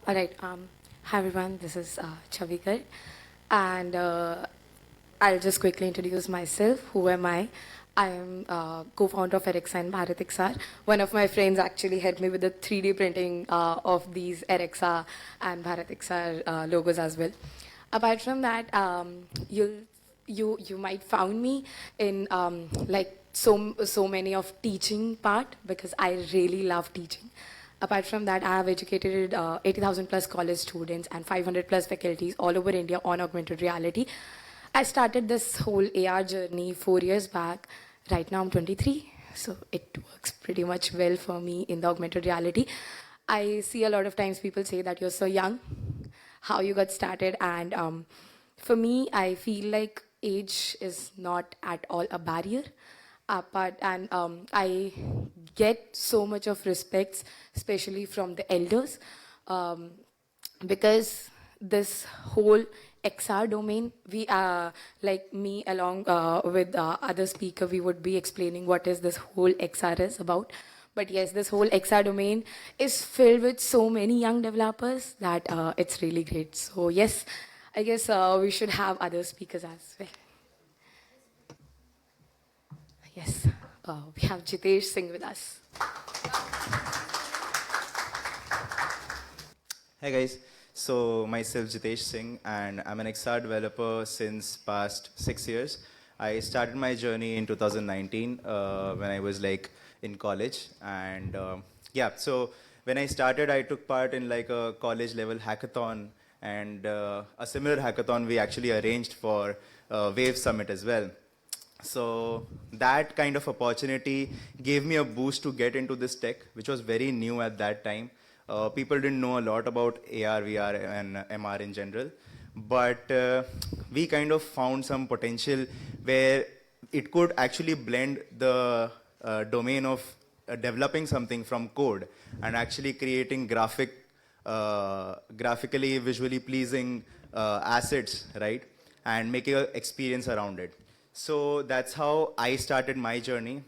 All right. Hi everyone. This is Chavikar, and I'll just quickly introduce myself. Who am I? I am co-founder of Erexa and Bharat XR. One of my friends actually helped me with the 3D printing of these Erexa and Bharat XR logos as well. Apart from that, you might found me in like so many of teaching part because I really love teaching. Apart from that, I have educated 80,000 plus college students and 500 plus faculties all over India on augmented reality. I started this whole AR journey 4 years back. Right now I'm 23, so it works pretty much well for me in the augmented reality. I see a lot of times people say that you're so young, how you got started, and for me, I feel like age is not at all a barrier. But and I get so much of respects, especially from the elders, um, because this whole XR domain, we like me along with other speaker, we would be explaining what is this whole XR is about. But yes, this whole XR domain is filled with so many young developers that it's really great. So yes, I guess we should have other speakers as well. Yes, we have Jitesh Singh with us. Hey guys, so myself Jitesh Singh and I'm an XR developer since past 6 years. I started my journey in 2019 when I was like in college and yeah, so when I started I took part in like a college level hackathon and a similar hackathon we actually arranged for Wave Summit as well. So that kind of opportunity gave me a boost to get into this tech, which was very new at that time. People didn't know a lot about AR, VR, and MR in general. But we kind of found some potential where it could actually blend the domain of developing something from code and actually creating graphically, visually pleasing assets, right? And making an experience around it. So that's how I started my journey.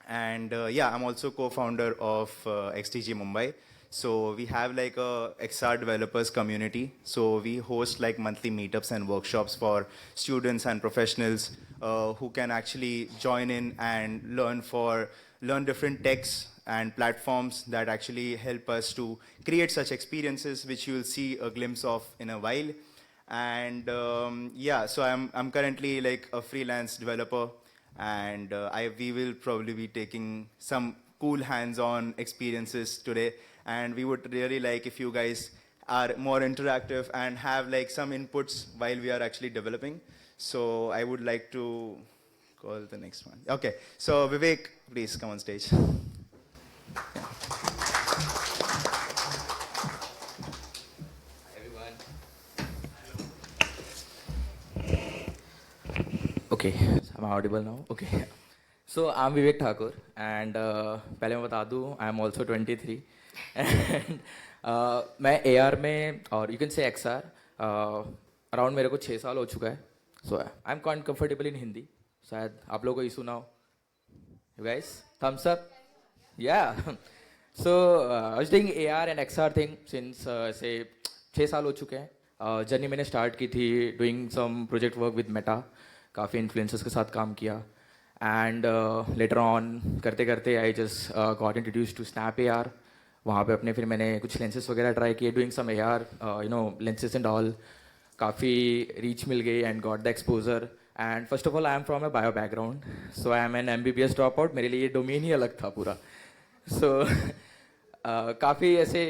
And yeah, I'm also co-founder of XTG Mumbai. So we have like a XR developers community. So we host like monthly meetups and workshops for students and professionals who can actually join in and learn different techs and platforms that actually help us to create such experiences, which you will see a glimpse of in a while. And yeah, so I'm currently like a freelance developer, and we will probably be taking some cool hands-on experiences today. And we would really like if you guys are more interactive and have like some inputs while we are actually developing. So I would like to call the next one. Okay, so Vivek, please come on stage. Okay, am I audible now? Okay. So I'm Vivek Thakur and पहले मैं बता दूँ I'm also 23 and मैं AR में और you can say XR around मेरे को 6 साल हो चुका है. So I'm quite comfortable in Hindi. शायद आप लोगों को ही सुनाओ. You guys, thumbs up. Yeah. So I was doing AR and XR thing since say 6 साल हो चुके हैं. जर्नी मैंने स्टार्ट की थी doing some project work with Meta. काफ़ी इन्फ्लुएंसर्स के साथ काम किया एंड लेटर ऑन करते करते I just got introduce to Snap AR. वहाँ पे अपने फिर मैंने कुछ लेंसेज वगैरह ट्राई किए doing some AR lenses and all. काफ़ी रीच मिल गई and got the exposure. And first of all I am from a bio background, so I am an MBBS drop out. मेरे लिए ये डोमेन ही अलग था पूरा. सो काफ़ी ऐसे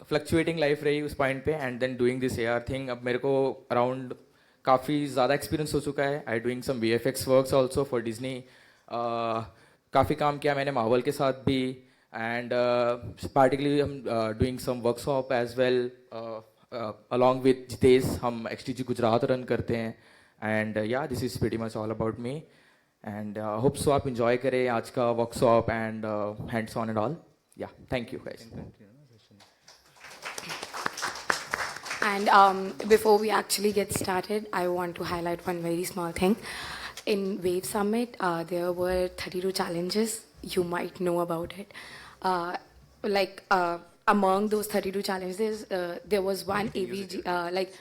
फ्लक्चुएटिंग लाइफ रही उस पॉइंट पे and then doing this AR thing. अब मेरे को अराउंड काफ़ी ज़्यादा एक्सपीरियंस हो चुका है. I doing some VFX works also for Disney. काफ़ी काम किया मैंने मार्वल के साथ भी एंड पार्टिकुलरली हम doing some workshop as well along with Jitesh. हम XTG गुजरात रन करते हैं and yeah this is pretty much all about me and hope so आप इंजॉय करें आज का workshop and hands on and all. Yeah thank you guys. And before we actually get started, I want to highlight one very small thing. In Wave Summit, there were 32 challenges. You might know about it. Like among those 32 challenges, there was one AVG, like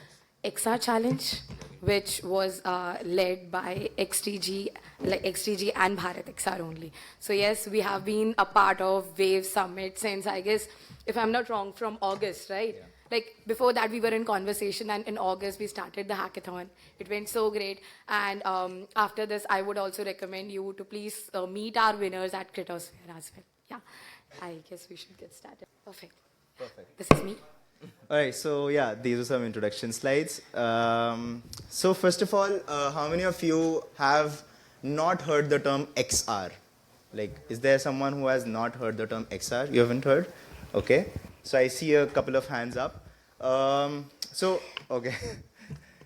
XR challenge, which was led by XTG, like XTG and Bharat XR only. So yes, we have been a part of Wave Summit since, I guess, if I'm not wrong, from August, right? Yeah. Like before that, we were in conversation, and in August we started the hackathon. It went so great, and after this, I would also recommend you to please meet our winners at Critosphere as well. Yeah, I guess we should get started. Perfect. Perfect. This is me. All right, so yeah, these are some introduction slides. So first of all, how many of you have not heard the term XR? Like, is there someone who has not heard the term XR? You haven't heard? Okay. So I see a couple of hands up. Okay.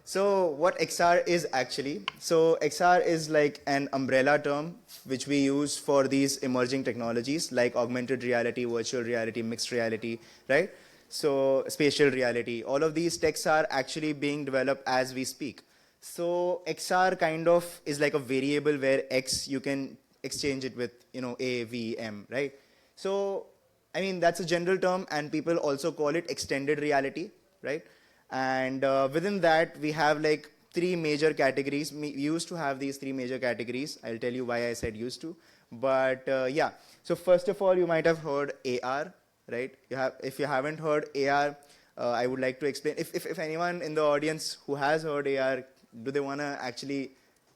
So what XR is actually? So XR is like an umbrella term which we use for these emerging technologies like augmented reality, virtual reality, mixed reality, right? So spatial reality. All of these techs are actually being developed as we speak. So XR kind of is like a variable where X you can exchange it with, A, V, M, right? So I mean, that's a general term, and people also call it extended reality, right? And within that, we have like three major categories. We used to have these three major categories. I'll tell you why I said used to. But yeah, so first of all, you might have heard AR, right? If you haven't heard AR, I would like to explain. If anyone in the audience who has heard AR, do they want to actually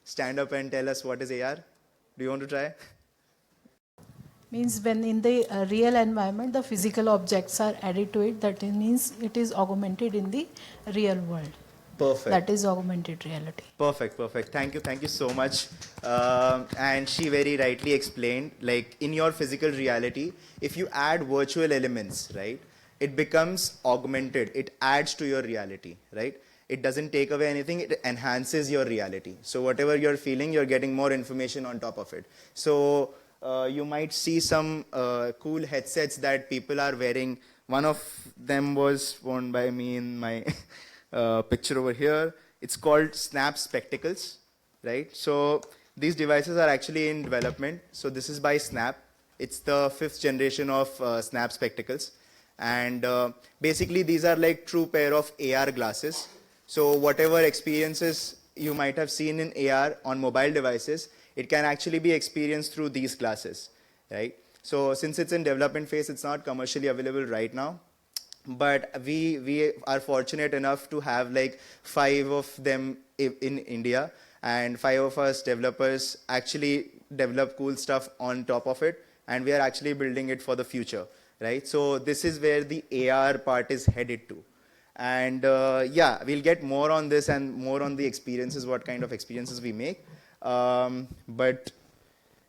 stand up and tell us what is AR? Do you want to try? Means when in the real environment the physical objects are added to it, that means it is augmented in the real world. Perfect. That is augmented reality. Perfect. Thank you so much. And she very rightly explained, like in your physical reality, if you add virtual elements, right, it becomes augmented. It adds to your reality, right? It doesn't take away anything. It enhances your reality. So whatever you're feeling, you're getting more information on top of it. So you might see some cool headsets that people are wearing. One of them was worn by me in my picture over here. It's called Snap Spectacles, right? So these devices are actually in development. So this is by Snap. It's the 5th generation of Snap Spectacles. And basically, these are like true pair of AR glasses. So whatever experiences you might have seen in AR on mobile devices, it can actually be experienced through these glasses, right? So since it's in development phase, it's not commercially available right now. But we are fortunate enough to have like 5 of them in India, and 5 of us developers actually develop cool stuff on top of it, and we are actually building it for the future, right? So this is where the AR part is headed to. And yeah, we'll get more on this and more on the experiences, what kind of experiences we make. But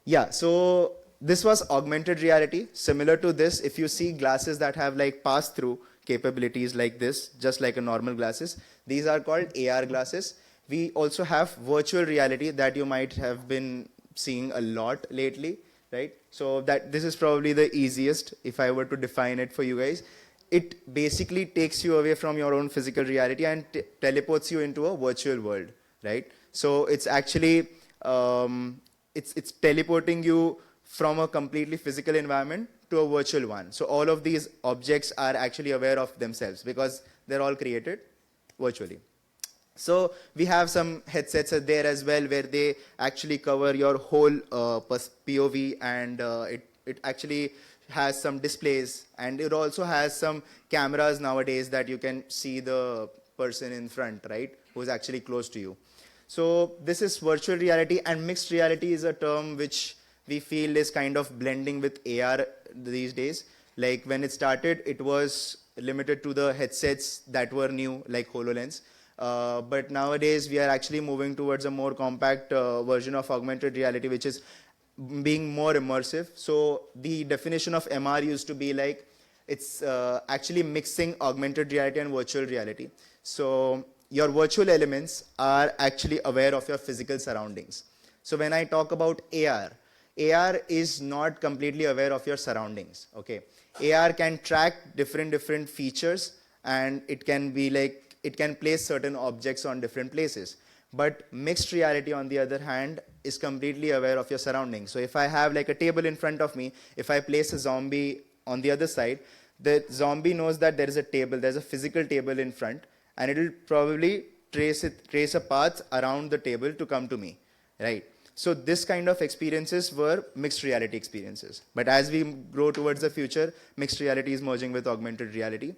yeah, so this was augmented reality. Similar to this, if you see glasses that have like pass-through capabilities like this, just like a normal glasses, these are called AR glasses. We also have virtual reality that you might have been seeing a lot lately, right? So this is probably the easiest if I were to define it for you guys. It basically takes you away from your own physical reality and teleports you into a virtual world, right? So it's actually it's teleporting you from a completely physical environment to a virtual one. So all of these objects are actually aware of themselves because they're all created virtually. So we have some headsets there as well where they actually cover your whole POV, and it actually has some displays, and it also has some cameras nowadays that you can see the person in front, right, who's actually close to you. So this is virtual reality, and mixed reality is a term which we feel is kind of blending with AR these days. Like when it started, it was limited to the headsets that were new, like HoloLens. But nowadays, we are actually moving towards a more compact version of augmented reality, which is being more immersive. So the definition of MR used to be like, it's actually mixing augmented reality and virtual reality. So your virtual elements are actually aware of your physical surroundings. So when I talk about AR is not completely aware of your surroundings, okay? AR can track different features, and it can be like, it can place certain objects on different places. But mixed reality, on the other hand, is completely aware of your surroundings. So if I have like a table in front of me, if I place a zombie on the other side, the zombie knows that there is a table, there's a physical table in front, and it'll probably trace a path around the table to come to me, right? So this kind of experiences were mixed reality experiences. But as we grow towards the future, mixed reality is merging with augmented reality.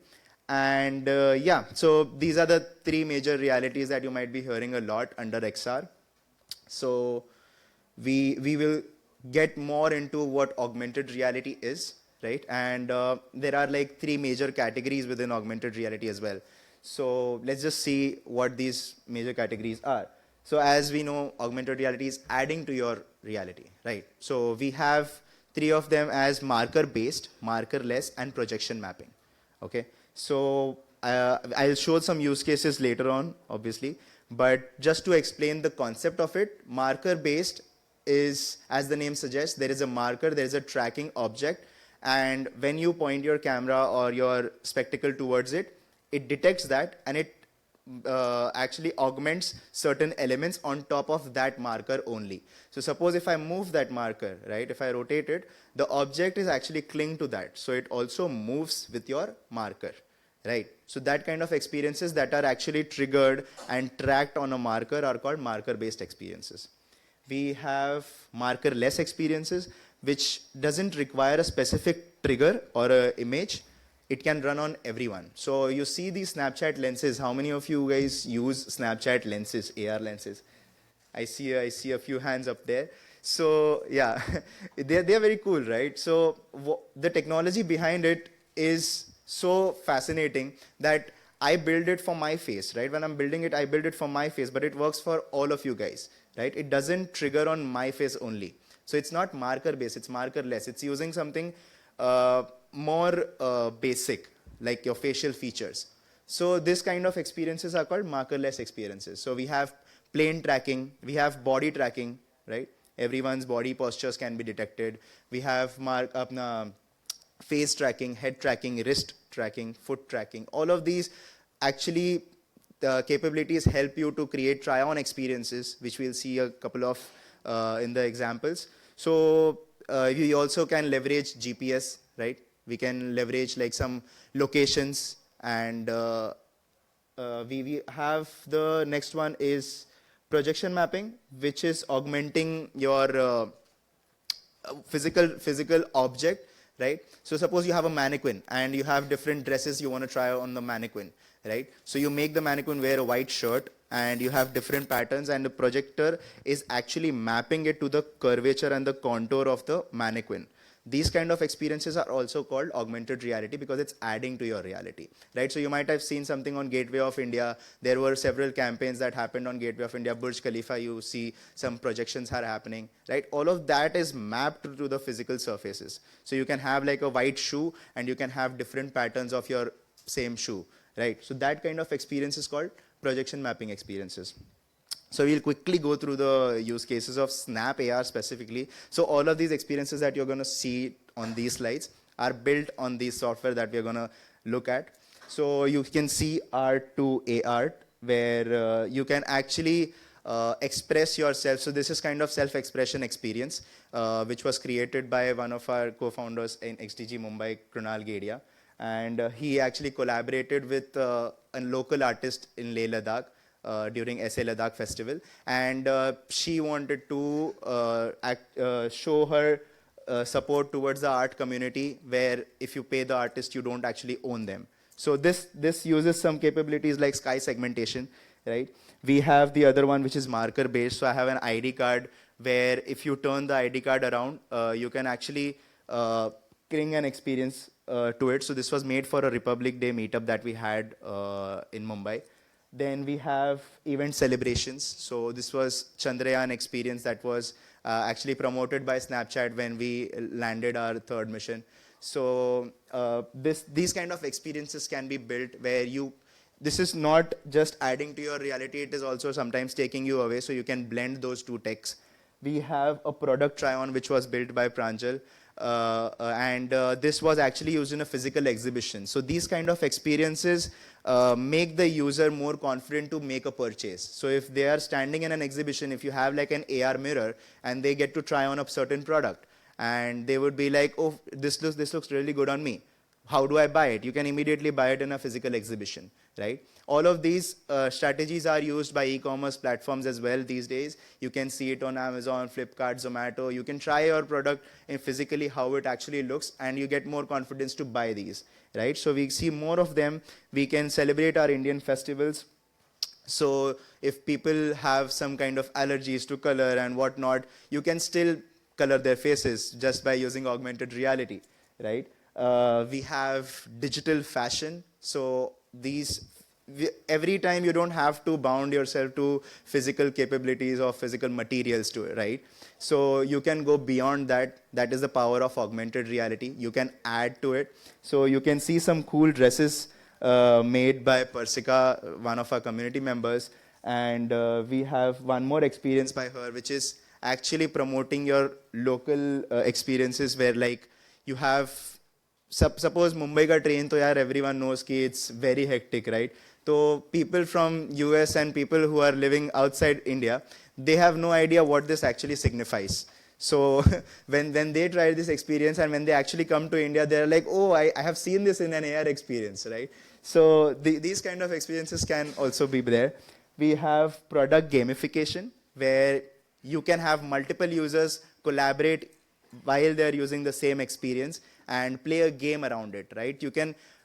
And yeah, so these are the three major realities that you might be hearing a lot under XR. So we will get more into what augmented reality is, right? And there are like three major categories within augmented reality as well. So let's just see what these major categories are. So as we know, augmented reality is adding to your reality, right? So we have three of them as marker-based, marker-less, and projection mapping, okay? So I'll show some use cases later on, obviously, but just to explain the concept of it, marker-based is, as the name suggests, there is a marker, there is a tracking object, and when you point your camera or your spectacle towards it, it detects that, and it actually augments certain elements on top of that marker only. So suppose if I move that marker, right, if I rotate it, the object is actually clinging to that. So it also moves with your marker, right? So that kind of experiences that are actually triggered and tracked on a marker are called marker-based experiences. We have marker-less experiences, which doesn't require a specific trigger or an image. It can run on everyone. So you see these Snapchat lenses. How many of you guys use Snapchat lenses, AR lenses? I see a few hands up there. So yeah, they're very cool, right? So the technology behind it is so fascinating that I build it for my face, right? When I'm building it, I build it for my face, but it works for all of you guys, right? It doesn't trigger on my face only. So it's not marker-based, it's marker-less. It's using something more basic, like your facial features. So this kind of experiences are called marker-less experiences. So we have plane tracking, we have body tracking, right? Everyone's body postures can be detected. We have face tracking, head tracking, wrist tracking, foot tracking. All of these actually the capabilities help you to create try-on experiences, which we'll see a couple of in the examples. So we also can leverage GPS, right? We can leverage like some locations, and we have the next one is projection mapping, which is augmenting your physical object, right? So suppose you have a mannequin and you have different dresses you want to try on the mannequin, right? So you make the mannequin wear a white shirt and you have different patterns, and the projector is actually mapping it to the curvature and the contour of the mannequin. These kind of experiences are also called augmented reality because it's adding to your reality, right? So you might have seen something on Gateway of India. There were several campaigns that happened on Gateway of India. Burj Khalifa, you see some projections are happening, right? All of that is mapped to the physical surfaces. So you can have like a white shoe and you can have different patterns of your same shoe, right? So that kind of experience is called projection mapping experiences. So we'll quickly go through the use cases of Snap AR specifically. So all of these experiences that you're going to see on these slides are built on the software that we're going to look at. So you can see art to AR, where you can actually express yourself. So this is kind of self-expression experience, which was created by one of our co-founders in XDG Mumbai, Krunal Gedia. And he actually collaborated with a local artist in Leh Ladakh during SA Ladakh festival, and she wanted to show her support towards the art community, where if you pay the artist, you don't actually own them. So this uses some capabilities like sky segmentation, right? We have the other one, which is marker based. So I have an ID card where if you turn the ID card around, you can actually bring an experience to it. So this was made for a Republic Day meetup that we had in Mumbai. Then we have event celebrations. So this was Chandrayaan experience that was actually promoted by Snapchat when we landed our third mission. So these kind of experiences can be built where this is not just adding to your reality, it is also sometimes taking you away, so you can blend those two techs. We have a product try-on which was built by Pranjal. And this was actually used in a physical exhibition. So these kind of experiences make the user more confident to make a purchase. So if they are standing in an exhibition, if you have like an AR mirror and they get to try on a certain product, and they would be like, oh, this looks really good on me. How do I buy it? You can immediately buy it in a physical exhibition, right? All of these strategies are used by e-commerce platforms as well these days. You can see it on Amazon, Flipkart, Zomato. You can try your product in physically how it actually looks, and you get more confidence to buy these, right? So we see more of them. We can celebrate our Indian festivals. So if people have some kind of allergies to color and whatnot, you can still color their faces just by using augmented reality, right? We have digital fashion. So every time you don't have to bound yourself to physical capabilities or physical materials to it, right? So you can go beyond that. That is the power of augmented reality. You can add to it. So you can see some cool dresses made by Persika, one of our community members. And we have one more experience by her, which is actually promoting your local experiences where like you have, suppose Mumbai ka train, to yaar everyone knows ki it's very hectic, right? So people from US and people who are living outside India, they have no idea what this actually signifies. So when they try this experience and when they actually come to India, they're like, oh, I have seen this in an AR experience, right? So these kind of experiences can also be there. We have product gamification, where you can have multiple users collaborate while they're using the same experience and play a game around it, right?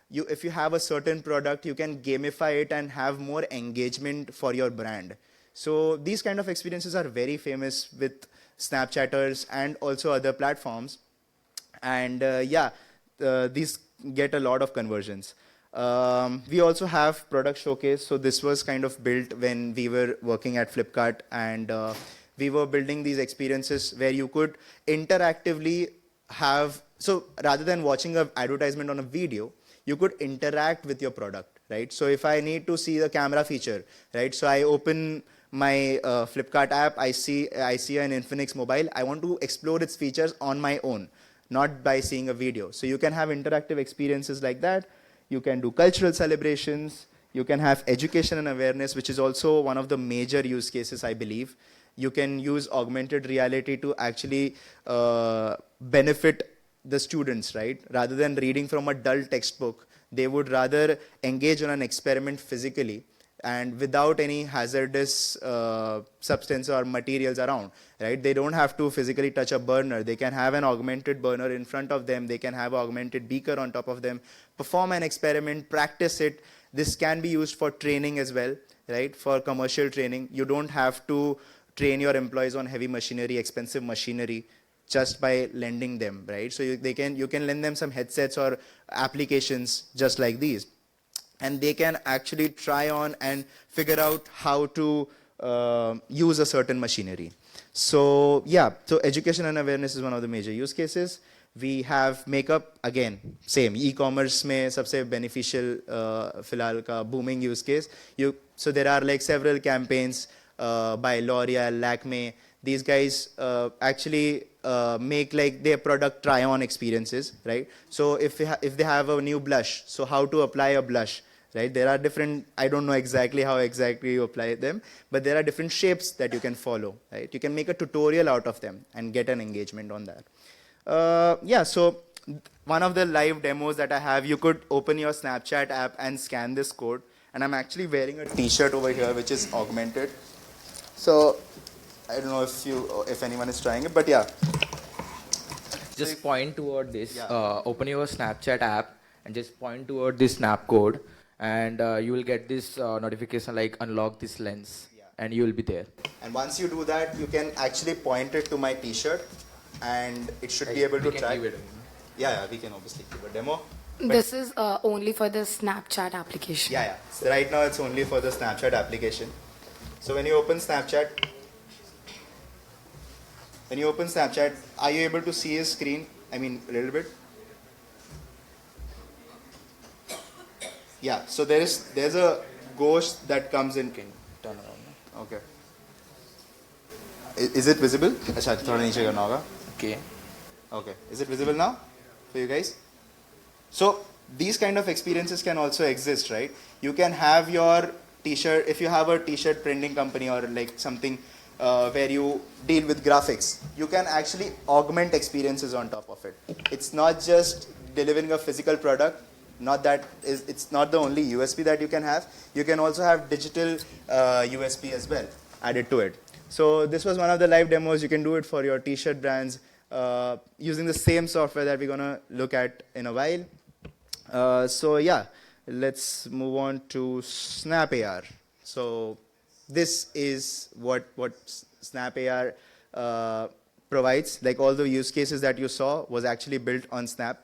If you have a certain product, you can gamify it and have more engagement for your brand. So these kind of experiences are very famous with Snapchatters and also other platforms. And these get a lot of conversions. We also have product showcase. So this was kind of built when we were working at Flipkart, and we were building these experiences where you could interactively have, so rather than watching an advertisement on a video, you could interact with your product, right? So if I need to see the camera feature, right? So I open my Flipkart app, I see an Infinix mobile. I want to explore its features on my own, not by seeing a video. So you can have interactive experiences like that. You can do cultural celebrations. You can have education and awareness, which is also one of the major use cases, I believe. You can use augmented reality to actually benefit the students, right? Rather than reading from a dull textbook, they would rather engage on an experiment physically and without any hazardous substance or materials around, right? They don't have to physically touch a burner. They can have an augmented burner in front of them. They can have an augmented beaker on top of them, perform an experiment, practice it. This can be used for training as well, right? For commercial training. You don't have to train your employees on heavy machinery, expensive machinery, just by lending them, right? So you can lend them some headsets or applications just like these. And they can actually try on and figure out how to use a certain machinery. So yeah, so education and awareness is one of the major use cases. We have makeup, again, same, e-commerce mein sabse beneficial filhal ka booming use case. So there are like several campaigns by L'Oreal, Lakme. These guys actually make like their product try-on experiences, right? So if they have a new blush, so how to apply a blush, right? There are different, I don't know exactly how exactly you apply them, but there are different shapes that you can follow, right? You can make a tutorial out of them and get an engagement on that. Yeah, so one of the live demos that I have, you could open your Snapchat app and scan this code. And I'm actually wearing a t-shirt over here, which is augmented. So I don't know if anyone is trying it, but yeah. Just point toward this. Yeah. Open your Snapchat app and just point toward this snap code, and you will get this notification like unlock this lens, and you will be there. And once you do that, you can actually point it to my t-shirt, and it should be able to track. Yeah, we can obviously give a demo. This is only for the Snapchat application. Yeah. So right now it's only for the Snapchat application. So when you open Snapchat, are you able to see his screen? I mean, a little bit. Yeah. So there's a ghost that comes in. Turn around. Okay. Is it visible? अच्छा थोड़ा नीचे करना होगा. Okay. Okay. Is it visible now for you guys? So these kind of experiences can also exist, right? You can have your t-shirt, if you have a t-shirt printing company or like something where you deal with graphics, you can actually augment experiences on top of it. It's not just delivering a physical product. Not that it's not the only USP that you can have. You can also have digital USP as well added to it. So this was one of the live demos. You can do it for your t-shirt brands using the same software that we're gonna look at in a while. So yeah, let's move on to SnapAR. So this is what SnapAR provides. Like all the use cases that you saw was actually built on Snap.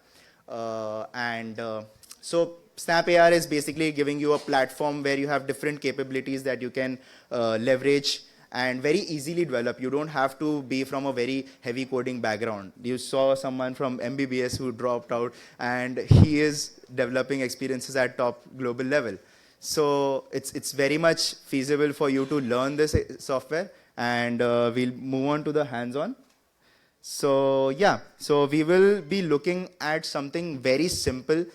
So SnapAR is basically giving you a platform where you have different capabilities that you can leverage and very easily develop. You don't have to be from a very heavy coding background. You saw someone from MBBS who dropped out, and he is developing experiences at top global level. So it's very much feasible for you to learn this software, and we'll move on to the hands-on. So yeah, so we will be looking at something very simple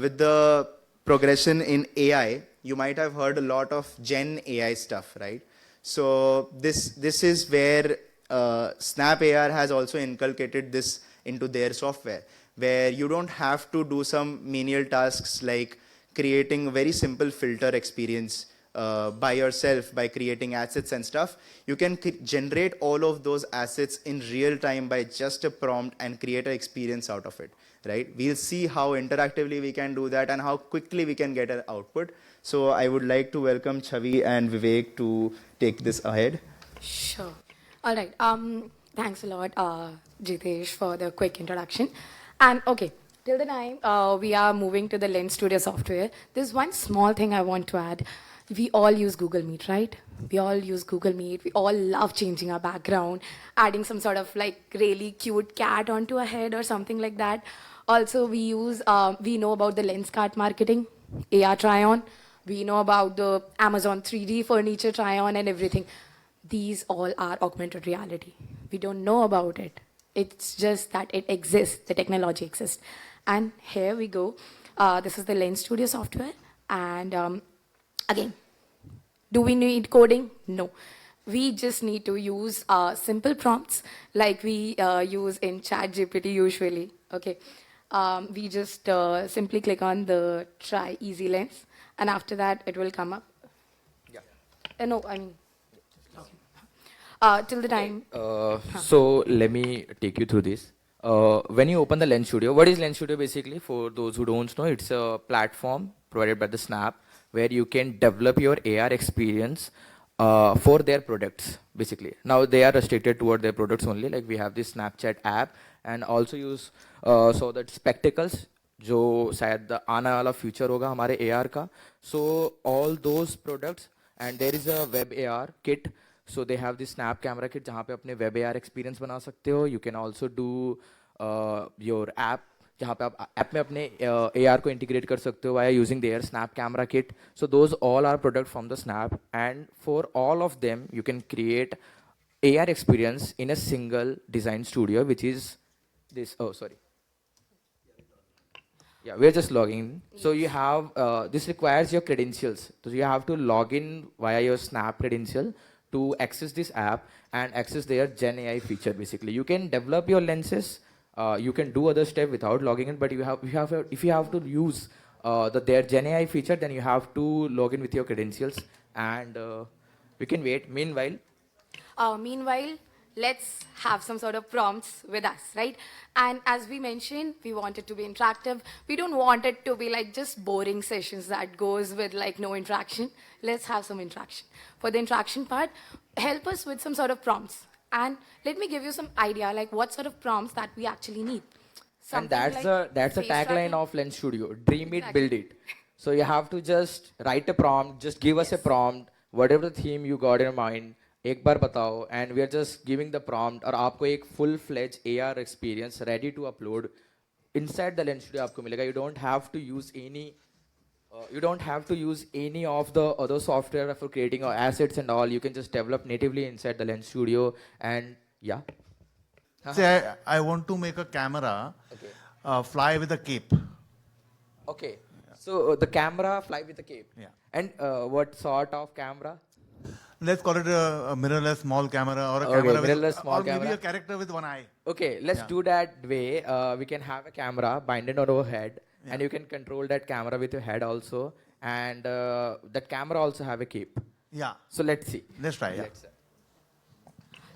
with the progression in AI. You might have heard a lot of GenAI stuff, right? So this is where SnapAR has also inculcated this into their software, where you don't have to do some menial tasks like creating a very simple filter experience by yourself by creating assets and stuff. You can generate all of those assets in real time by just a prompt and create an experience out of it, right? We'll see how interactively we can do that and how quickly we can get an output. So I would like to welcome Chavi and Vivek to take this ahead. Sure. All right. Thanks a lot, Jitesh, for the quick introduction. And okay, till the time we are moving to the Lens Studio software, there's one small thing I want to add. We all use Google Meet, right? We all use Google Meet. We all love changing our background, adding some sort of like really cute cat onto a head or something like that. Also, we know about the lens cart marketing, AR try-on. We know about the Amazon 3D furniture try-on and everything. These all are augmented reality. We don't know about it. It's just that it exists, the technology exists. And here we go. This is the Lens Studio software. And again, do we need coding? No. We just need to use simple prompts like we use in ChatGPT usually. Okay. We just simply click on the try easy lens, and after that it will come up. Yeah. No, I mean, till the time. So let me take you through this. When you open the Lens Studio, what is Lens Studio basically? For those who don't know, it's a platform provided by the Snap where you can develop your AR experience for their products, basically. Now they are restricted toward their products only. Like we have this Snapchat app and also use so that spectacles, जो शायद आने वाला future होगा हमारे AR का. So all those products, and there is a web AR kit. So they have this Snap camera kit जहाँ पे अपने web AR experience बना सकते हो. You can also do your app जहाँ पे आप ऐप में अपने AR को integrate कर सकते हो via using their Snap camera kit. So those all are product from the Snap, and for all of them you can create AR experience in a single design studio, which is this. Oh, sorry. Yeah, we're just logging in. So you have this requires your credentials. So you have to log in via your Snap credential to access this app and access their GenAI feature. Basically, you can develop your lenses. You can do other stuff without logging in, but if you have to use their GenAI feature, then you have to log in with your credentials, and we can wait. Meanwhile, let's have some sort of prompts with us, right? And as we mentioned, we want it to be interactive. We don't want it to be like just boring sessions that goes with like no interaction. Let's have some interaction. For the interaction part, help us with some sort of prompts. And let me give you some idea like what sort of prompts that we actually need. And Something that's a face tagline tracking. of Lens Studio. Dream it, Exactly. build it. So you have to just write a prompt, just give us a prompt, whatever the theme you got in mind, एक बार बताओ, and we are just giving the prompt और आपको एक full-fledged AR experience ready to upload inside the Lens Studio आपको मिलेगा. You don't have to use any of the other software for creating assets and all. You can just develop natively inside the Lens Studio, and yeah. Say, I want to make a camera fly with a cape. Okay. So the camera fly with a cape. Yeah. And what sort of camera? Let's call it a mirrorless small camera or a Okay, camera mirrorless with, small or maybe camera. a character with one eye. Okay, let's Yeah. do that way. We can have a camera, bind it on our head, and Yeah. you can control that camera with your head also. And that camera also have a cape. Yeah. So let's see. Let's try. Yeah. Let's,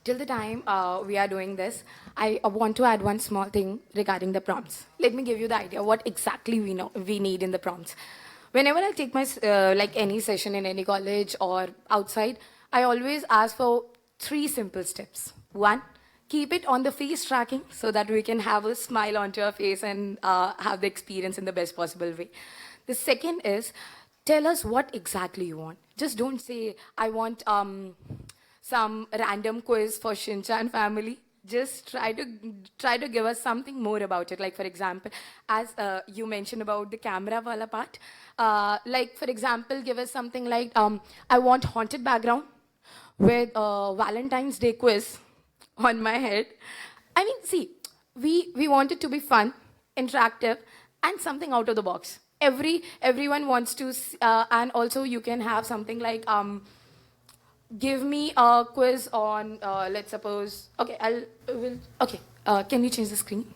Till the time we are doing this, I want to add one small thing regarding the prompts. Let me give you the idea what exactly we need in the prompts. Whenever I take my like any session in any college or outside, I always ask for 3 simple steps. One, keep it on the face tracking so that we can have a smile onto our face and have the experience in the best possible way. The second is tell us what exactly you want. Just don't say I want some random quiz for Shinchan family. Just try to give us something more about it. Like for example, as you mentioned about the camera wala part, like for example, give us something like I want haunted background with Valentine's Day quiz on my head. I mean, see, we want it to be fun, interactive, and something out of the box. Everyone wants to, and also you can have something like give me a quiz on, let's suppose, okay, can you change the screen?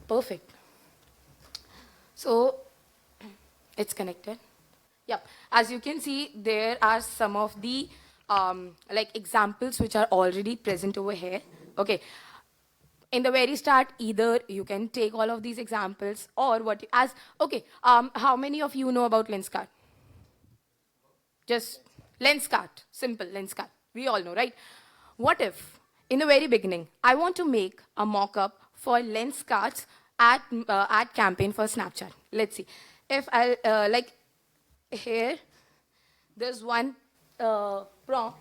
Perfect. So, it's connected. Yep. As you can see, there are some of the like examples which are already present over here. Okay. In the very start, either you can take all of these examples or how many of you know about lens card? Just lens card, simple lens card. We all know, right? What if, in the very beginning, I want to make a mock-up for lens cards ad campaign for Snapchat. Let's see. If I like here, there's one prompt.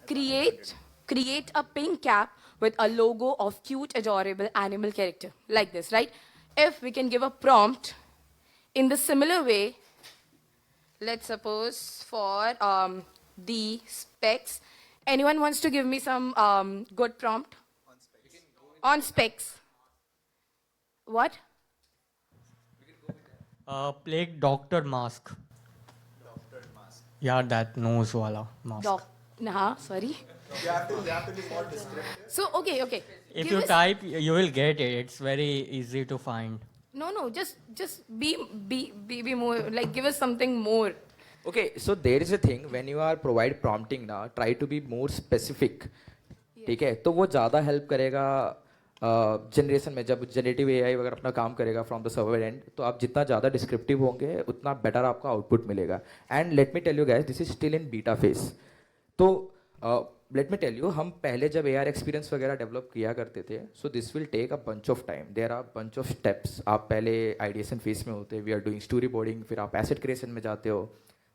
Create a pink cap with a logo of cute, adorable animal character like this, right? If we can give a prompt in the similar way, let's suppose for the specs. Anyone wants to give me some good prompt? On specs. What? Plague doctor mask. Yeah, that nose wala mask. Sorry. So, okay. If Give you us- type, you will get it. It's very easy to find. No, just be more, like, give us something more. okay, so there is a thing when you are provide prompting ना, try to be more specific. ठीक है, तो वो ज़्यादा help करेगा generation में जब generative AI वगैरह अपना काम करेगा फ्रॉम द सर्वर एंड, तो आप जितना ज़्यादा डिस्क्रिप्टिव होंगे उतना बेटर आपका आउटपुट मिलेगा. And let me tell you guys, this is still in beta phase. तो लेट मी टेल यू, हम पहले जब एआर एक्सपीरियंस वगैरह डेवलप किया करते थे, so this will take a bunch of time. There are bunch of steps. आप पहले आइडिएशन फेस में होते, we are doing story boarding, फिर आप एसेट क्रिएशन में जाते हो.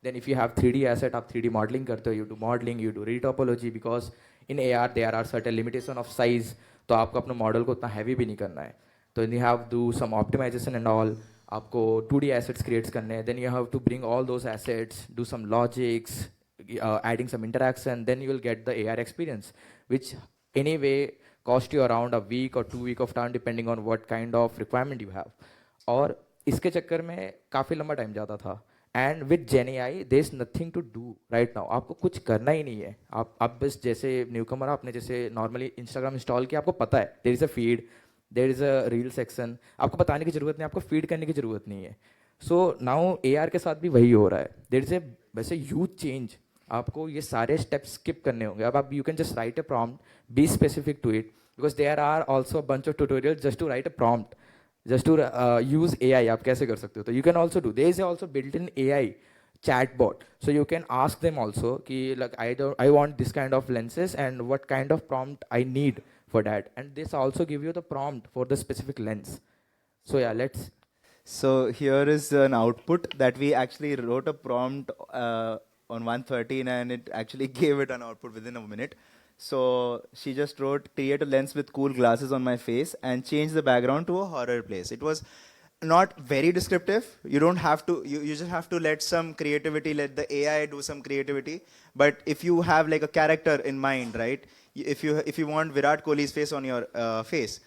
Then if you have 3D asset, आप 3D मॉडलिंग करते हो, you do modelling, you do retopology, because in AR there are certain limitation of size. तो आपको अपने मॉडल को उतना हैवी भी नहीं करना है, तो you have do some optimization and all. आपको 2D एसेट्स क्रिएट्स करने हैं, then you have to bring all those assets, do some logics, adding some interaction, then you will get the AR experience, which anyway cost you around a week or 2 week of time depending on what kind of requirement you have. और इसके चक्कर में काफ़ी लंबा time जाता था. And with GenAI there is nothing to do right now. आपको कुछ करना ही नहीं है. आप बस जैसे न्यूकमर, आपने जैसे नॉर्मली इंस्टाग्राम इंस्टॉल किया, आपको पता है there is a feed, there is a reel section. आपको बताने की ज़रूरत नहीं, आपको फीड करने की ज़रूरत नहीं है. सो नाउ AR के साथ भी वही हो रहा है. देयर इज़ ए वैसे ह्यूज चेंज. आपको ये सारे स्टेप्स स्किप करने होंगे. अब आप you can just write a prompt, be specific to it, because there are also bunch of tutorial just to write a prompt, just to use AI. आप कैसे कर सकते हो, तो you can also do. There is also built in AI chatbot, so you can ask them also कि like I want this kind of lenses and what kind of prompt I need for that, and this also give you the prompt for the specific lens. So yeah, let's. So here is an output that we actually wrote a prompt on 113 and it actually gave it an output within a minute. So she just wrote, create a lens with cool glasses on my face and change the background to a horror place. It was not very descriptive. You don't have to, you just have to let some creativity, let the AI do some creativity. But if you have like a character in mind, right? If you want Virat Kohli's face on your face,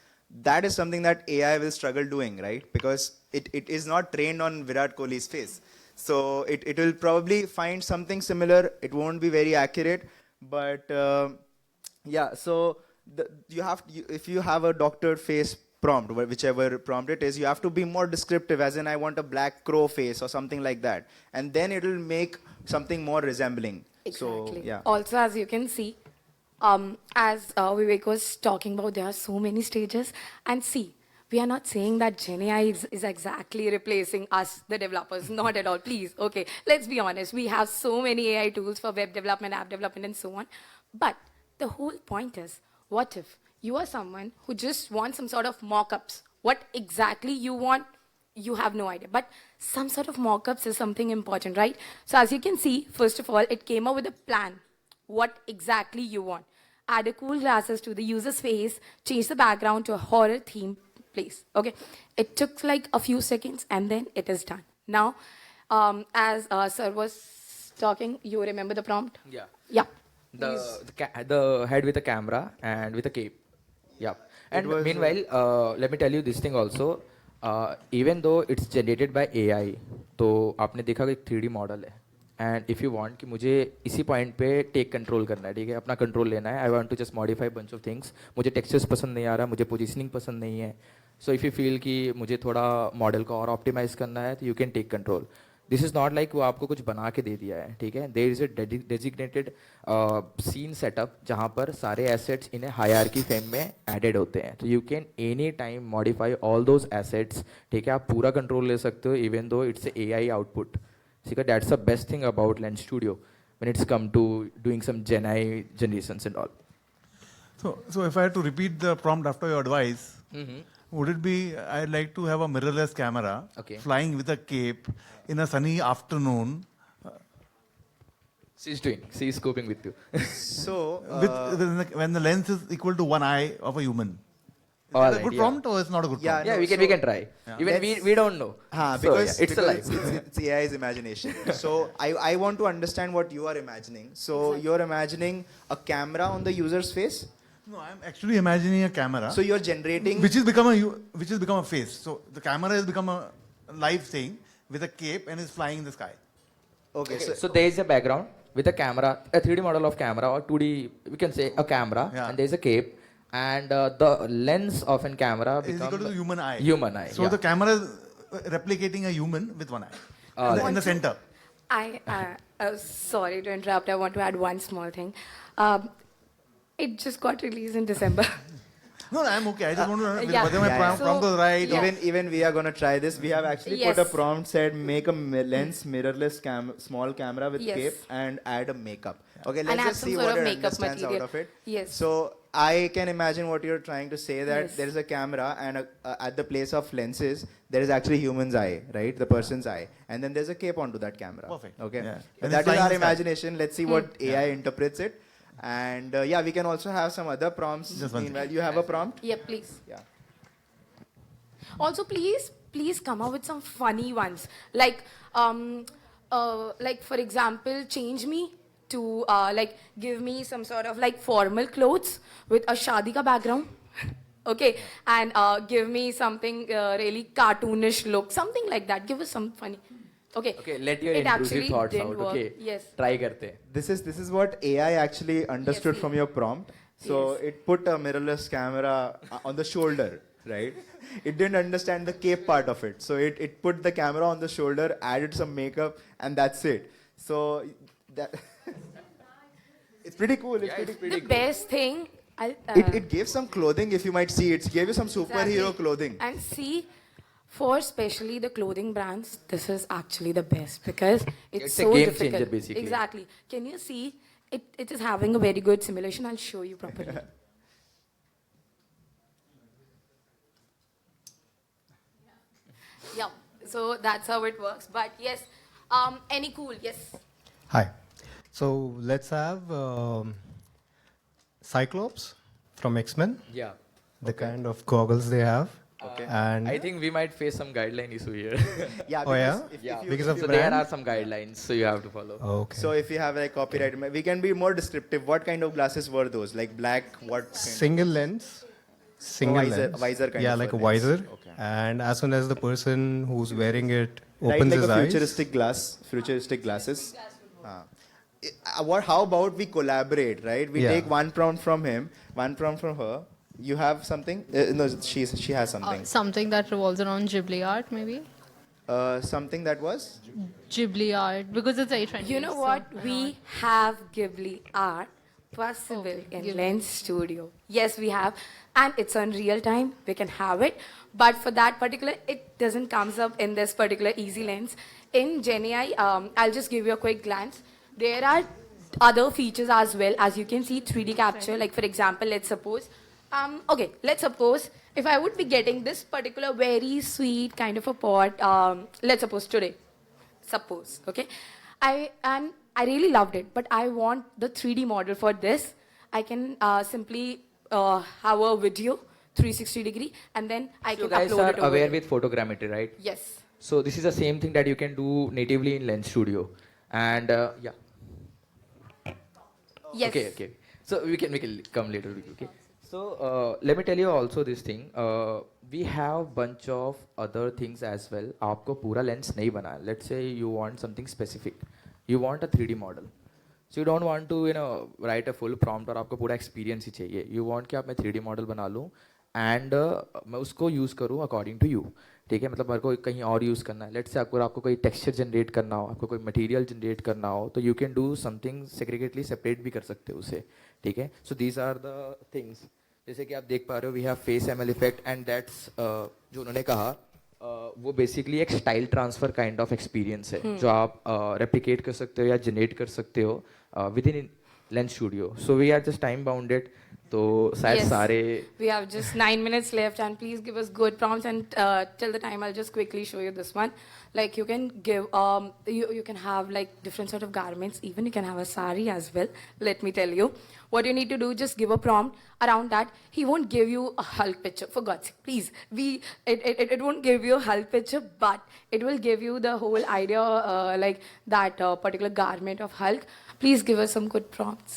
that is something that AI will struggle doing, right? Because it is not trained on Virat Kohli's face. So it will probably find something similar. It won't be very accurate, but yeah. So if you have a doctored face prompt, whichever prompt it is, you have to be more descriptive. As in, I want a black crow face or something like that, and then it will make something more resembling. Exactly. So yeah. Also, as you can see, as Vivek was talking about, there are so many stages. And see, we are not saying that GenAI is exactly replacing us, the developers. Not at all. Please, okay. Let's be honest. We have so many AI tools for web development, app development, and so on. But the whole point is, what if you are someone who just wants some sort of mock-ups? What exactly you want, you have no idea. But some sort of mock-ups is something important, right? So as you can see, first of all, it came up with a plan. What exactly you want. Add a cool glasses to the user's face, change the background to a horror theme place. Okay, it took like a few seconds and then it is done. Now, as sir was talking, you remember the prompt? Yeah. Yeah. The head with a camera and with a cape. Yeah. And meanwhile, let me tell you this thing also. Even though it's generated by AI, तो आपने देखा कि एक 3D model है. And if you want कि मुझे इसी point पे टेक कंट्रोल करना है, ठीक है, अपना कंट्रोल लेना है, I want to just modify bunch of things, मुझे टेक्सचर्स पसंद नहीं आ रहा, मुझे पोजीशनिंग पसंद नहीं है, सो इफ़ यू फील कि मुझे थोड़ा मॉडल को और ऑप्टिमाइज करना है तो you can take control. This is not like वो आपको कुछ बना के दे दिया है, ठीक है. There is a designated scene setup जहाँ पर सारे assets in a hierarchy frame में एडेड होते हैं, तो you can any time modify all those assets, ठीक है. आप पूरा कंट्रोल ले सकते हो even though it's a AI output. See, that's the best thing about Lens Studio when it's come to doing some GenAI generations and all. So if I had to repeat the prompt after your advice, would it be, I'd like to have a mirrorless camera flying with a cape in a sunny afternoon. She's scoping with you. So when the lens is equal to one eye of a human. Is All that a right, good prompt or it's not a good prompt? Yeah, we can try. Even we don't know. Because it's a life. it's AI's imagination. So I want to understand what you are imagining. So you're imagining a camera on the user's face? No, I'm actually imagining a camera. So you're generating... Which has become a face. So the camera has become a live thing with a cape and is flying in the sky. Okay, So there is a background with a camera, a 3D model of camera or 2D, we can say a camera, and there is a cape. And the lens of a camera becomes equal to the human eye. Human eye. So the camera is replicating a human with one eye in the center. Sorry to interrupt. I want to add one small thing. It just got released in December. No, I'm okay. I just want to know yeah. whether my prompt was right. Yeah. Even we are going to try this. We have actually put a prompt said make a lens mirrorless small camera with cape and add a makeup. Okay, let's and just see what it understands material. out of it. Yes. So I can imagine what you're trying to say, that there is a camera and at the place of lenses there is actually human's eye, right? The person's eye, and then there's a cape onto that camera. Perfect. Okay. Yeah. But that is our imagination. Let's see what AI interprets it. And we can also have some other prompts. Meanwhile, you have a prompt? Yeah, please. Yeah. Also, please come up with some funny ones. Like for example, change me to give me some sort of like formal clothes with a shadi ka background. Okay, and give me something really cartoonish look, something like that. Give us some funny. Okay, let your intrusive thoughts out. Work. Okay, yes, try karte. This is what AI actually understood from your prompt. So it put a mirrorless camera on the shoulder, right? It didn't understand the cape part of it. So it put the camera on the shoulder, added some makeup, and that's it. So that it's pretty cool. It's pretty the cool. best thing. It gave some clothing, if you might see. It gave you some superhero clothing. And see, for especially the clothing brands, this is actually the best because it's so a game difficult. changer, basically. Exactly. Can you see? It is having a very good simulation. I'll show you properly. Yeah. So that's how it works. But yes, any cool? Yes. Hi. So let's have Cyclops from X-Men. Yeah. The kind of goggles they have. Okay. And I think we might face some guideline issue here. Yeah. Oh, yeah? Because of so brand? there are some guidelines, so you have to follow. Okay. So if you have like copyright, we can be more descriptive. What kind of glasses were those? Like black? What? Single lens. Single lens. Visor kind yeah, of like a lens. visor. Okay. And as soon as the person who's wearing it right? Opens Like his a eyes. futuristic glasses. How about we collaborate, right? We Yeah. take one prompt from him, one prompt from her. You have something? No, she has something. Something that revolves around Ghibli art, maybe. Something that was. Ghibli art, because it's very trendy. You know so what? why We not? have Ghibli art possible Okay, in Ghibli. Lens Studio. Yes, we have. And it's on real time. We can have it. But for that particular, it doesn't comes up in this particular easy lens. In GenAI, I'll just give you a quick glance. There are other features as well. As you can see, 3D capture. Like for example, let's suppose, let's suppose if I would be getting this particular very sweet kind of a pot, let's suppose today, okay, I really loved it, but I want the 3D model for this. I can simply have a video 360 degree, and then I You can guys upload are it over aware there. with photogrammetry, right? Yes. So this is the same thing that you can do natively in Lens Studio. And yeah. Yes. Okay. So we can come later. Okay. So let me tell you also this thing. We have bunch of other things as well. आपको पूरा lens नहीं बना. Let's say you want something specific. You want a 3D model. So you don't want to write a full prompt और आपको पूरा experience ही चाहिए. You want कि आप मैं 3D model बना लूँ and मैं उसको use करूँ according to you. ठीक है, मतलब मेरे को कहीं और यूज़ करना है. लेट्स से आपको कोई टेक्सचर जनरेट करना हो, आपको कोई मटेरियल जनरेट करना हो, तो you can do something segregately separate भी कर सकते हो उसे. ठीक है, so these are the things. जैसे कि आप देख पा रहे हो, we have face ML effect and that's जो उन्होंने कहा वो बेसिकली एक style transfer kind of experience है जो आप रेप्लिकेट कर सकते हो या जनरेट कर सकते हो within lens studio. So we are just time bounded. तो शायद Yes. सारे We have just 9 minutes left, and please give us good prompts. And till the time, I'll just quickly show you this one. Like you can give, you can have like different sort of garments. Even you can have a sari as well. Let me tell you, what you need to do, just give a prompt around that. He won't give you a Hulk picture, for God's sake, please. It won't give you a Hulk picture, but it will give you the whole idea, like that particular garment of Hulk. Please give us some good prompts.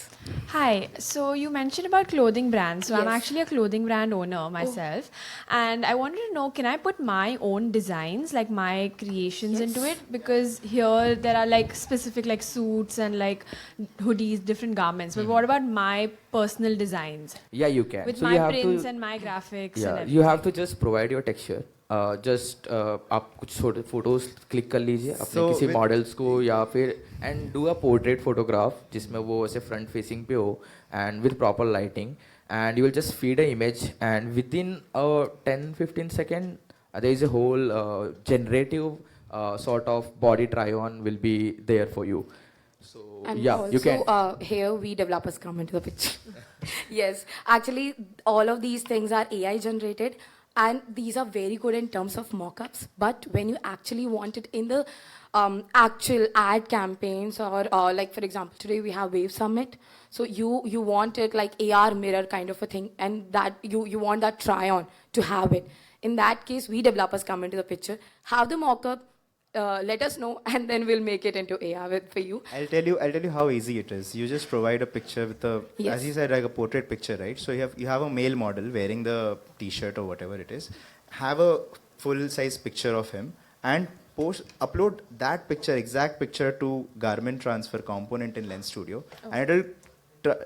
Hi. So you mentioned about clothing brands. So I'm Yes. actually a clothing brand owner myself, and I wanted to know, can I put my own designs, like my creations, into it? Because here there are like specific like suits and like hoodies, different garments. But what about my personal designs या you can. with my prints and my graphics and everything? You have to just provide your texture. जस्ट आप कुछ photos click कर लीजिए अपने So किसी with- models को या फिर and do a portrait photograph जिसमें वो ऐसे फ्रंट फेसिंग पे हो and with proper lighting and you will just feed a image and with in 10-15 second there is a whole generative sort of body try on will be there for you. So And yeah, also, you can. here we developers come into the picture. Yes, actually, all of these things are AI generated, and these are very good in terms of mockups. But when you actually want it in the actual ad campaigns, or like for example, today we have Wave Summit, so you want it like AR mirror kind of a thing, and that you want that try on to have it. In that case, we developers come into the picture, have the mockup. Let us know, and then we'll make it into AR for you. I'll tell you how easy it is. You just provide a picture with a, Yes. as you said, like a portrait picture, right? So you have a male model wearing the T-shirt or whatever it is. Have a full-size picture of him and upload that picture, exact picture, to garment transfer component in Lens Studio, and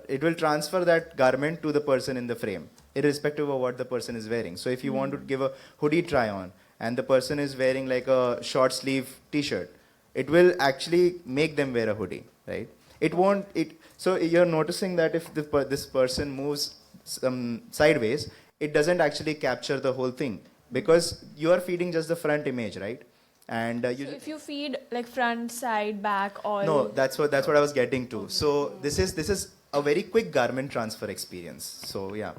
it will transfer that garment to the person in the frame, irrespective of what the person is wearing. So if you want to give a hoodie try on, and the person is wearing like a short sleeve T-shirt, it will actually make them wear a hoodie, right? It won't. So you're noticing that if this person moves sideways, it doesn't actually capture the whole thing because you are feeding just the front image, right? And So if you feed like front, side, back, all. no, that's what I was getting to. So this is a very quick garment transfer experience. So yeah.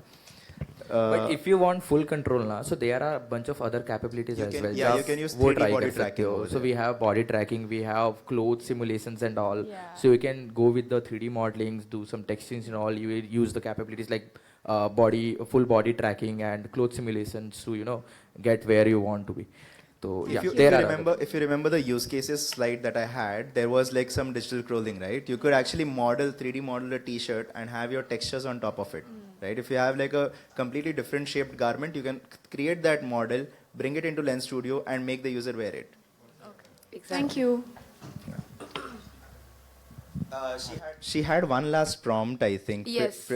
But if you want full control now, so there are a bunch of other capabilities You as can- well. yeah, जो you आप can use वो 3D try body कर सकते tracking हो. over So there. we have body tracking, we have clothes simulations and all. Yeah. So you can go with the 3D modelings, do some textures and all. You will use the capabilities like full body tracking and clothes simulations to get where you want to be. So yeah, If there you are remember, if you remember the use cases slide that I had, there was like some digital clothing, right? You could actually 3D model a T-shirt and have your textures on top of it, right? If you have like a completely different shaped garment, you can create that model, bring it into Lens Studio, and make the user wear it. Exactly. Thank you. She had one last prompt, I think. Yes.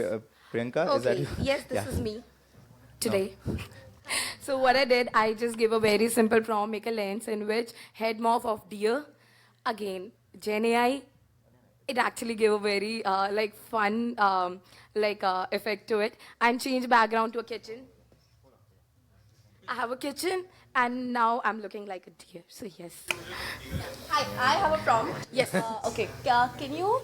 Priyanka, is that Okay. you? Yes, Yeah. this is me today. So what I did, I just gave a very simple prompt, make a lens in which head morph of deer. Again, GenAI, it actually gave a very like fun effect to it, and change background to a kitchen. I have a kitchen, and now I'm looking like a deer. So yes. Hi, I have a prompt. Yes. Okay, can you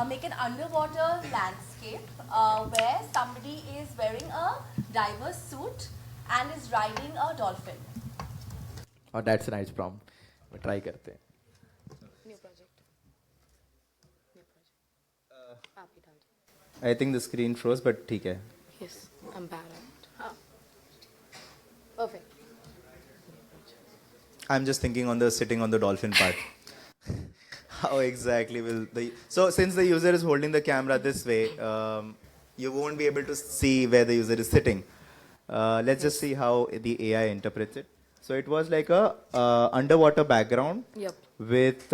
make an underwater landscape where somebody is wearing a diver's suit and is riding a dolphin? Oh, that's a nice prompt. We try करते हैं. New project. I think the screen froze, but ठीक है. Yes, I'm bad at it. Perfect. I'm just thinking on the sitting on the dolphin part. How exactly will the... So since the user is holding the camera this way, you won't be able to see where the user is sitting. Let's just see how the AI interprets it. So it was like a underwater background Yep. with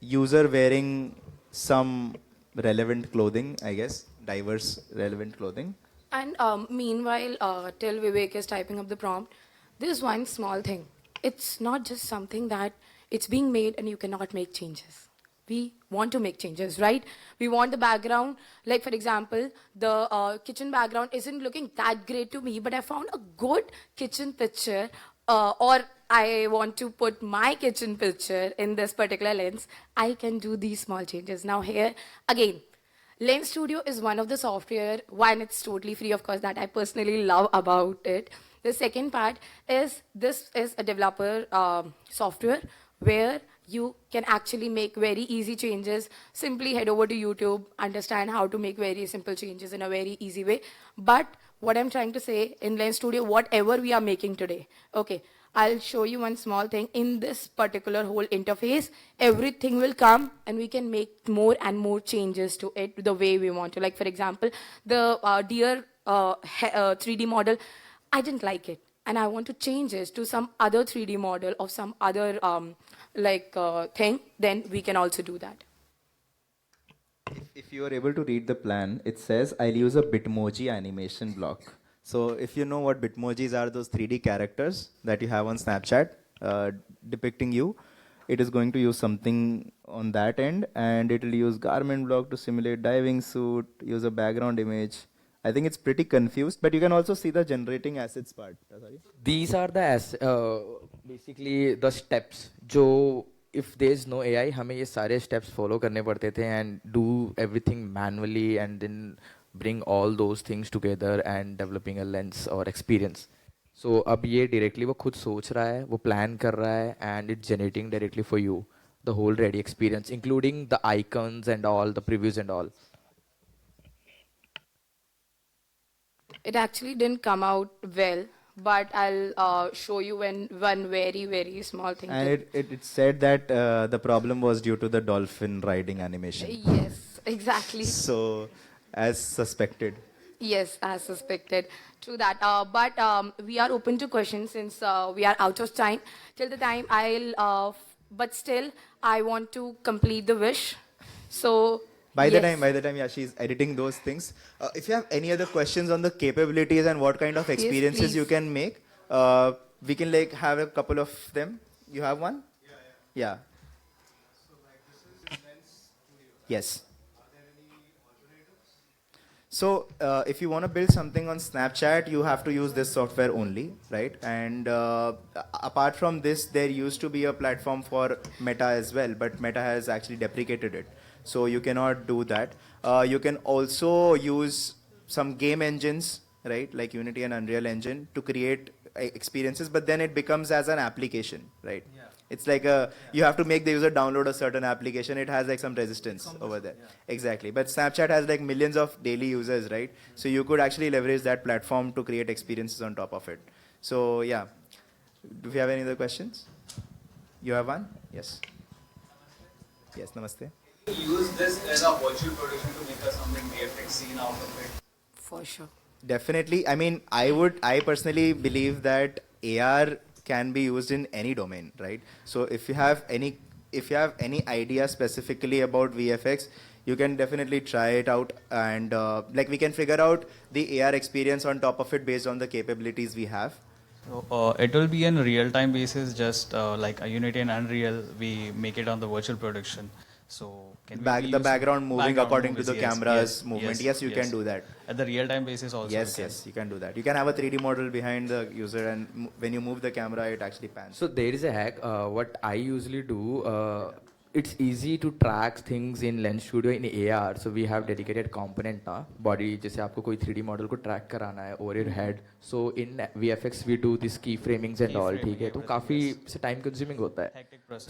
user wearing some relevant clothing, I guess, diverse relevant clothing. And meanwhile, till Vivek is typing up the prompt, there's one small thing. It's not just something that it's being made and you cannot make changes. We want to make changes, right? We want the background, like for example, the kitchen background isn't looking that great to me, but I found a good kitchen picture, or I want to put my kitchen picture in this particular lens. I can do these small changes. Now here, again, Lens Studio is one of the software, one, it's totally free, of course, that I personally love about it. The second part is this is a developer software where you can actually make very easy changes. Simply head over to YouTube, understand how to make very simple changes in a very easy way. But what I'm trying to say in Lens Studio, whatever we are making today, okay, I'll show you one small thing. In this particular whole interface, everything will come and we can make more and more changes to it the way we want to. Like, for example, the deer 3D model, I didn't like it. And I want to change it to some other 3D model of some other thing, then we can also do that. If you are able to read the plan, it says I'll use a Bitmoji animation block. So if you know what Bitmojis are, those 3D characters that you have on Snapchat depicting you, it is going to use something on that end, and it will use garment block to simulate diving suit, use a background image. I think it's pretty confused, but you can also see the generating assets part. Sorry. These are the basically the steps. जो if there is no AI, हमें ये सारे steps follow करने पड़ते थे and do everything manually and then bring all those things together and developing a lens or experience. So अब ये directly वो खुद सोच रहा है, वो plan कर रहा है and it's generating directly for you the whole ready experience, including the icons and all the previews and all. It actually didn't come out well, but I'll show you one very, very small thing. And it said that the problem was due to the dolphin riding animation. Yes, exactly. So, as suspected. Yes, as suspected. True that. But we are open to questions since we are out of time. Till the time but still, I want to complete the wish. So, By the time, yeah, she's editing those things. If you have any other questions on the capabilities and what kind of experiences you can make, we can like have a couple of them. You have one? Yeah. So like this is Lens Studio. Yes. Are there any alternatives? So if you want to build something on Snapchat, you have to use this software only, right? And apart from this, there used to be a platform for Meta as well, but Meta has actually deprecated it. So you cannot do that. You can also use some game engines, right, like Unity and Unreal Engine to create experiences, but then it becomes as an application, right? Yeah. It's like you have to make the user download a certain application. It has like some resistance over there. Yeah. Exactly. But Snapchat has like millions of daily users, right? So you could actually leverage that platform to create experiences on top of it. So yeah. Do we have any other questions? You have one? Yes. Yes, namaste. Use this as a virtual production to make us something VFX scene out of it. For sure. Definitely. I mean, I personally believe that AR can be used in any domain, right? So if you have any idea specifically about VFX, you can definitely try it out, and like we can figure out the AR experience on top of it based on the capabilities we have. So, it will be in real-time basis, just like a Unity and Unreal, we make it on the virtual production. So can we be The using background moving according to movies? the Yes, camera's movement. Yes, you can do that. At the real-time basis also. Yes, we can. yes, you can do that. You can have a 3D model behind the user, and when you move the camera, it actually pans. So there is a hack. What I usually do, it's easy to track things in Lens Studio in AR. So we have dedicated component ना body जैसे आपको कोई 3D model को track कराना है over your head. So in VFX we do this keyframings and all. ठीक है तो काफी time consuming होता है.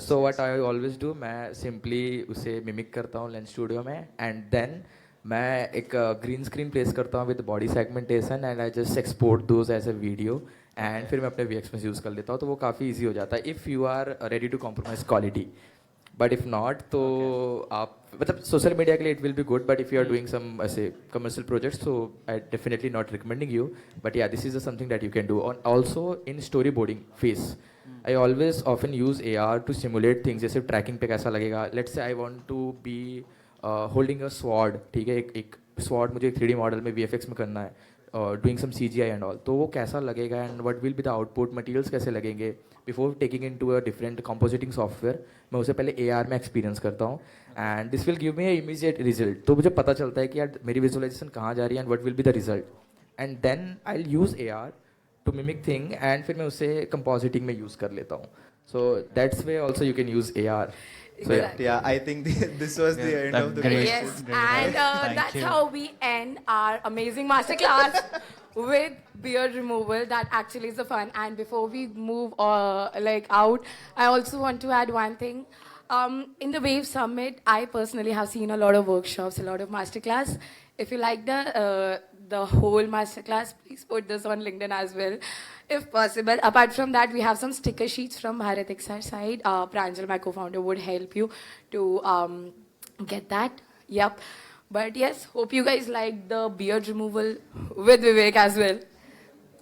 So what I always do, मैं simply उसे mimic करता हूँ Lens Studio में, and then मैं एक green screen place करता हूँ with body segmentation, and I just export those as a video. And फिर मैं अपने VFX में यूज़ कर लेता हूँ, तो वो काफ़ी easy हो जाता है if you are ready to compromise quality. But if not, तो आप मतलब सोशल मीडिया के लिए it will be good, but if you are doing some ऐसे commercial projects, so I definitely not recommending you. But yeah, this is something that you can do. And also in storyboarding phase, I always often use AR to simulate things. जैसे tracking पे कैसा लगेगा. Let's say I want to be holding a sword, ठीक है, एक sword मुझे 3D model में VFX में करना है. Doing some CGI and all, तो वो कैसा लगेगा and what will be the output, materials कैसे लगेंगे, before taking into a different compositing software, मैं उसे पहले AR में experience करता हूँ, and this will give me a immediate result. तो मुझे पता चलता है कि यार मेरी visualization कहाँ जा रही है and what will be the result, and then I'll use AR to mimic thing, and फिर मैं उसे compositing में use कर लेता हूँ. So that's way also you can use AR. So yeah, I think this was the end of the question. Yes, and that's how we end our amazing masterclass with beard removal. That actually is the fun. And before we move out, I also want to add one thing. In the Wave Summit, I personally have seen a lot of workshops, a lot of masterclass. If you like the whole masterclass, please put this on LinkedIn as well, if possible. Apart from that, we have some sticker sheets from Bharat XR side. Pranjal, my co-founder, would help you to get that. Yep. But yes, hope you guys like the beard removal with Vivek as well.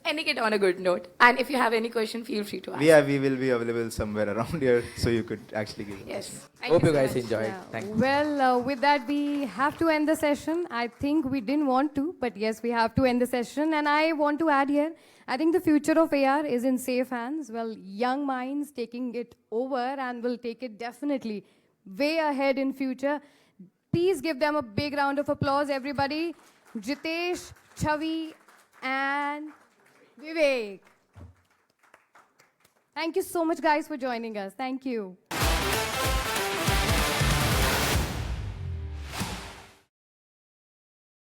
Ending it on a good note. And if you have any question, feel free to ask. Yeah, we will be available somewhere around here, so you could actually give. Yes. Hope you guys enjoyed. Thank you. Well, with that, we have to end the session. I think we didn't want to, but yes, we have to end the session. And I want to add here, I think the future of AR is in safe hands. Well, young minds taking it over and will take it definitely way ahead in future. Please give them a big round of applause, everybody. Jitesh, Chavi, and Vivek. Thank you so much, guys, for joining us. Thank you.